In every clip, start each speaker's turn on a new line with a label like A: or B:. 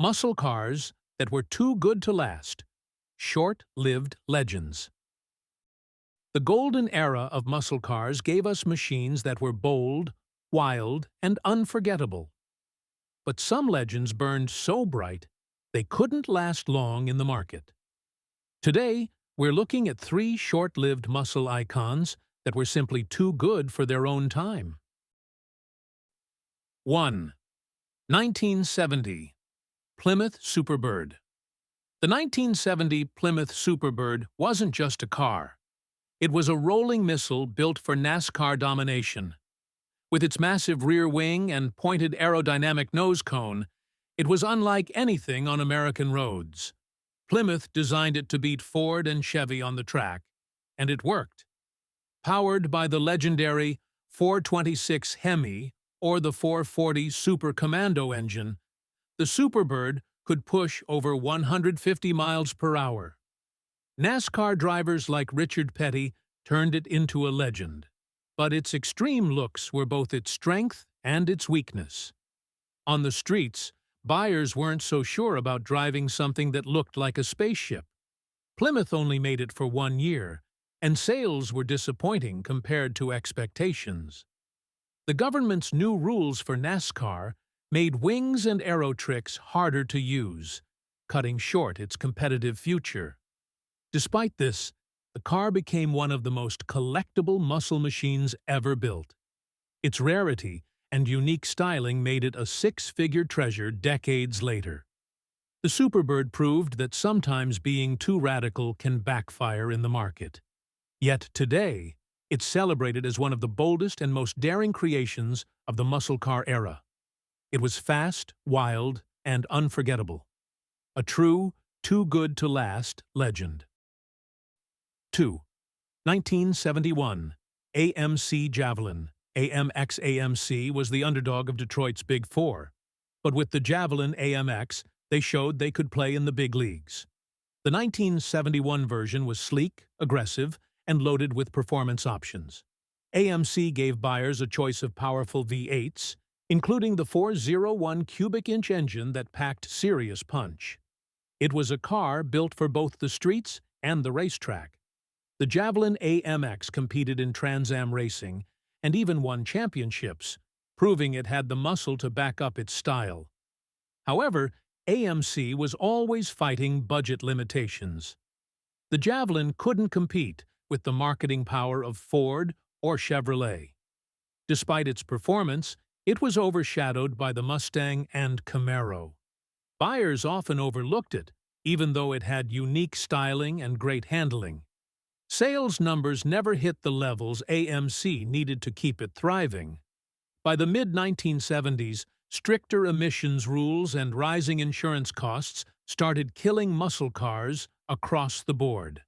A: Muscle cars that were too good to last. Short-lived legends. The golden era of muscle cars gave us machines that were bold, wild, and unforgettable. But some legends burned so bright they couldn't last long in the market. Today, we're looking at three short-lived muscle icons that were simply too good for their own time. 1. 1970 Plymouth Superbird. The 1970 Plymouth Superbird wasn't just a car. It was a rolling missile built for NASCAR domination. With its massive rear wing and pointed aerodynamic nose cone, it was unlike anything on American roads. Plymouth designed it to beat Ford and Chevy on the track, and it worked. Powered by the legendary 426 Hemi or the 440 Super Commando engine, the Superbird could push over 150 miles per hour. NASCAR drivers like Richard Petty turned it into a legend, but its extreme looks were both its strength and its weakness. On the streets, buyers weren't so sure about driving something that looked like a spaceship. Plymouth only made it for 1 year, and sales were disappointing compared to expectations. The government's new rules for NASCAR made wings and aero tricks harder to use, cutting short its competitive future. Despite this, the car became one of the most collectible muscle machines ever built. Its rarity and unique styling made it a six-figure treasure decades later. The Superbird proved that sometimes being too radical can backfire in the market. Yet today, it's celebrated as one of the boldest and most daring creations of the muscle car era. It was fast, wild, and unforgettable. A true, too-good-to-last legend. 2. 1971 AMC Javelin AMX. AMC was the underdog of Detroit's Big Four, but with the Javelin AMX, they showed they could play in the big leagues. The 1971 version was sleek, aggressive, and loaded with performance options. AMC gave buyers a choice of powerful V8s, including the 401 cubic-inch engine that packed serious punch. It was a car built for both the streets and the racetrack. The Javelin AMX competed in Trans Am racing and even won championships, proving it had the muscle to back up its style. However, AMC was always fighting budget limitations. The Javelin couldn't compete with the marketing power of Ford or Chevrolet. Despite its performance, it was overshadowed by the Mustang and Camaro. Buyers often overlooked it, even though it had unique styling and great handling. Sales numbers never hit the levels AMC needed to keep it thriving. By the mid-1970s, stricter emissions rules and rising insurance costs started killing muscle cars across the board.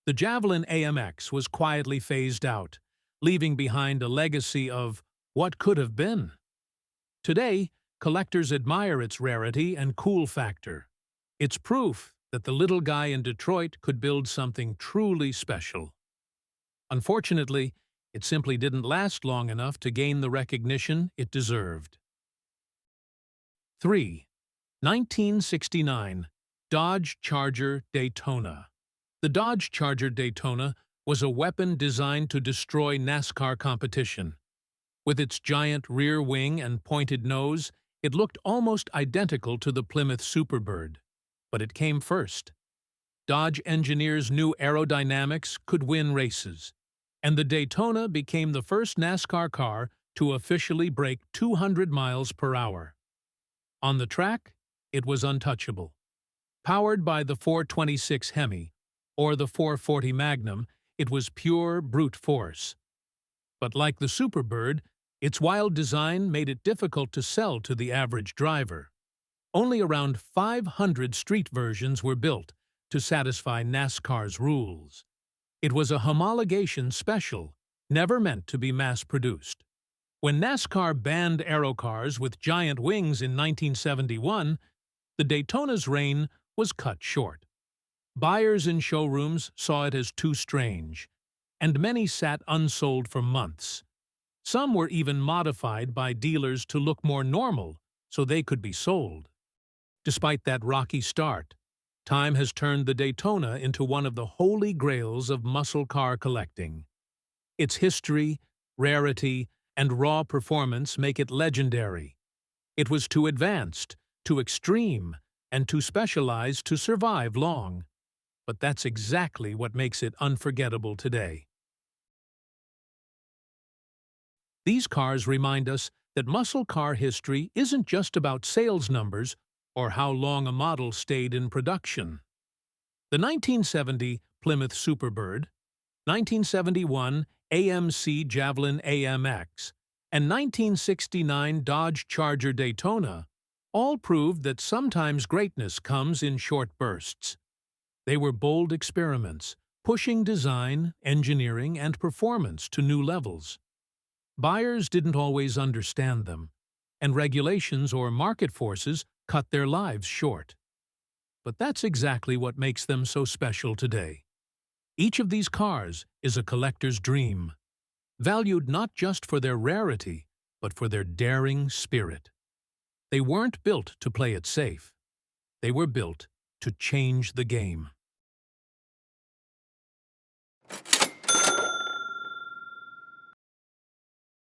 A: The Javelin AMX was quietly phased out, leaving behind a legacy of what could have been. Today, collectors admire its rarity and cool factor. It's proof that the little guy in Detroit could build something truly special. Unfortunately, it simply didn't last long enough to gain the recognition it deserved. 3. 1969 Dodge Charger Daytona. The Dodge Charger Daytona was a weapon designed to destroy NASCAR competition. With its giant rear wing and pointed nose, it looked almost identical to the Plymouth Superbird. But it came first. Dodge engineers knew aerodynamics could win races, and the Daytona became the first NASCAR car to officially break 200 miles per hour. On the track, it was untouchable. Powered by the 426 Hemi, or the 440 Magnum, it was pure brute force. But like the Superbird, its wild design made it difficult to sell to the average driver. Only around 500 street versions were built to satisfy NASCAR's rules. It was a homologation special, never meant to be mass-produced. When NASCAR banned aero cars with giant wings in 1971, the Daytona's reign was cut short. Buyers in showrooms saw it as too strange, and many sat unsold for months. Some were even modified by dealers to look more normal so they could be sold. Despite that rocky start, time has turned the Daytona into one of the holy grails of muscle car collecting. Its history, rarity, and raw performance make it legendary. It was too advanced, too extreme, and too specialized to survive long. But that's exactly what makes it unforgettable today. These cars remind us that muscle car history isn't just about sales numbers or how long a model stayed in production. The 1970 Plymouth Superbird, 1971 AMC Javelin AMX, and 1969 Dodge Charger Daytona all proved that sometimes greatness comes in short bursts. They were bold experiments, pushing design, engineering, and performance to new levels. Buyers didn't always understand them, and regulations or market forces cut their lives short. But that's exactly what makes them so special today. Each of these cars is a collector's dream, valued not just for their rarity, but for their daring spirit. They weren't built to play it safe. They were built to change the game.